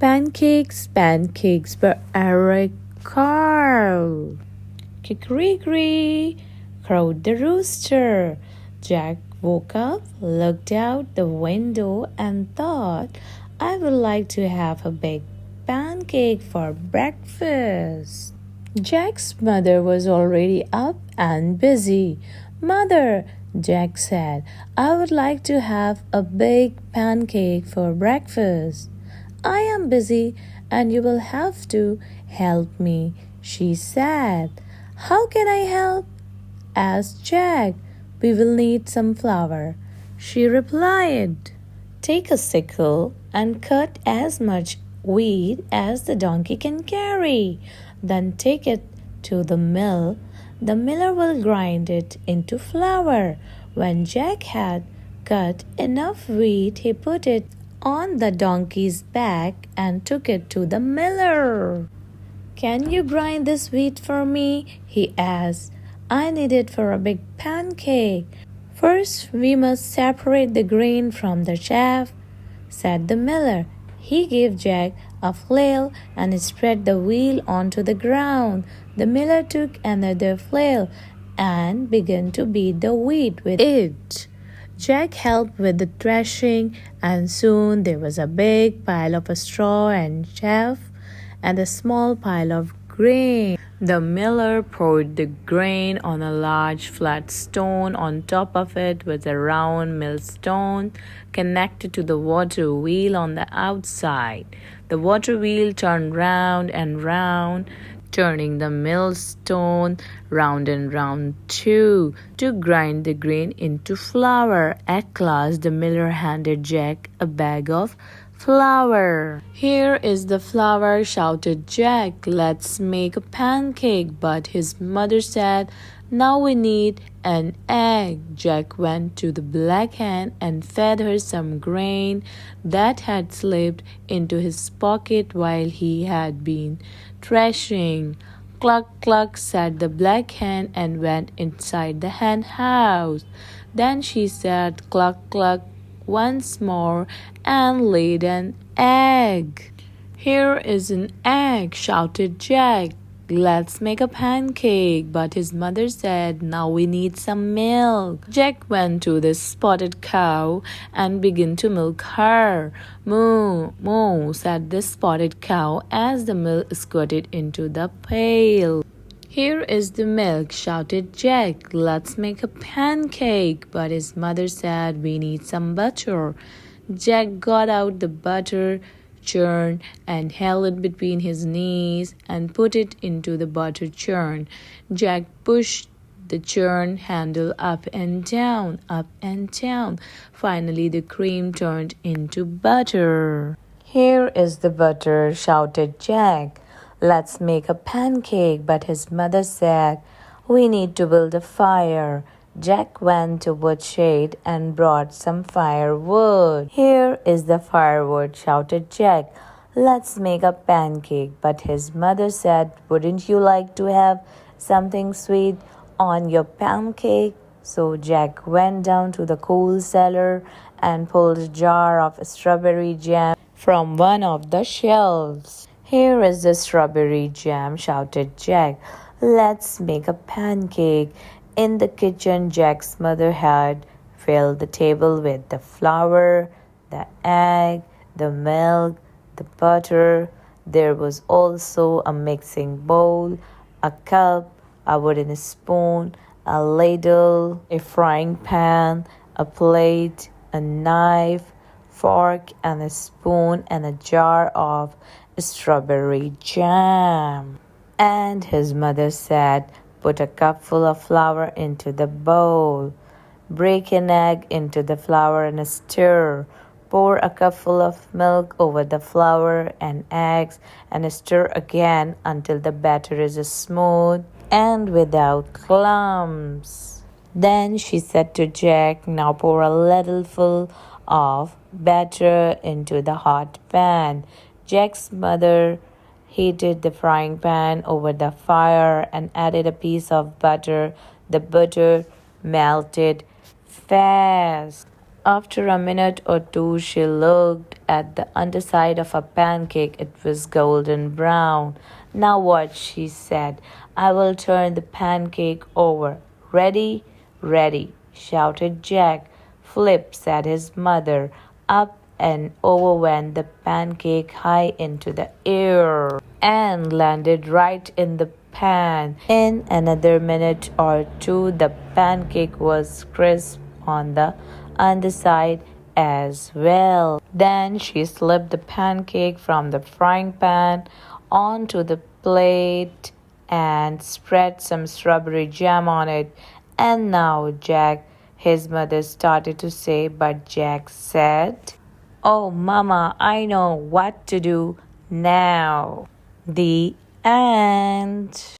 Pancakes, pancakes by Eric Carle. Kikeriki, crowed the rooster. Jack woke up, looked out the window, and thought, I would like to have a big pancake for breakfast. Jack's mother was already up and busy. Mother, Jack said, I would like to have a big pancake for breakfast. I am busy and you will have to help me, she said. How can I help? Asked Jack. We will need some flour, she replied. Take a sickle and cut as much wheat as the donkey can carry. Then take it to the mill. The miller will grind it into flour. When Jack had cut enough wheat, he put it on the donkey's back and took it to the miller. Can you grind this wheat for me? He asked. I need it for a big pancake. First, we must separate the grain from the chaff, said the miller. He gave Jack a flail and spread the wheel onto the ground. The miller took another flail and began to beat the wheat with it. Jack helped with the threshing, and soon there was a big pile of straw and chaff and a small pile of grain. The miller poured the grain on a large flat stone. On top of it was a round millstone connected to the water wheel on the outside. The water wheel turned round and round, turning the millstone round and round too, to grind the grain into flour. At last, the miller handed Jack a bag of flour. Here is the flour, shouted Jack. Let's make a pancake. But his mother said, now we need an egg. Jack went to the black hen and fed her some grain that had slipped into his pocket while he had been threshing. Cluck, cluck, said the black hen and went inside the hen house. Then she said cluck, cluck once more and laid an egg. Here is an egg, shouted Jack. Let's make a pancake. But his mother said, now we need some milk. Jack went to the spotted cow and began to milk her. Moo, moo, said the spotted cow as the milk squirted into the pail. Here is the milk, shouted Jack. Let's make a pancake. But his mother said, we need some butter. Jack got out the butter churn and held it between his knees and put it into the butter churn. Jack pushed the churn handle up and down, up and down. Finally, the cream turned into butter. Here is the butter, shouted Jack. Let's make a pancake. But his mother said, we need to build a fire. Jack went to woodshed and brought some firewood. Here is the firewood, shouted Jack. Let's make a pancake. But his mother said, wouldn't you like to have something sweet on your pancake? So Jack went down to the coal cellar and pulled a jar of strawberry jam from one of the shelves. Here is the strawberry jam, shouted Jack. Let's make a pancake. In the kitchen, Jack's mother had filled the table with the flour, the egg, the milk, the butter. There was also a mixing bowl, a cup, a wooden spoon, a ladle, a frying pan, a plate, a knife, fork, and a spoon, and a jar of strawberry jam. And his mother said, put a cupful of flour into the bowl. Break an egg into the flour and stir. Pour a cupful of milk over the flour and eggs and stir again until the batter is smooth and without clumps. Then she said to Jack, now pour a ladleful of batter into the hot pan. Jack's mother heated the frying pan over the fire and added a piece of butter. The butter melted fast. After a minute or two, she looked at the underside of a pancake. It was golden brown. Now what? She said. I will turn the pancake over. Ready? Ready, shouted Jack. Flip, said his mother. Up and over went the pancake high into the air and landed right in the pan. In another minute or two, the pancake was crisp on the underside as well. Then she slipped the pancake from the frying pan onto the plate and spread some strawberry jam on it. And now, Jack, his mother started to say, but Jack said, Oh, Mama, I know what to do now. The end.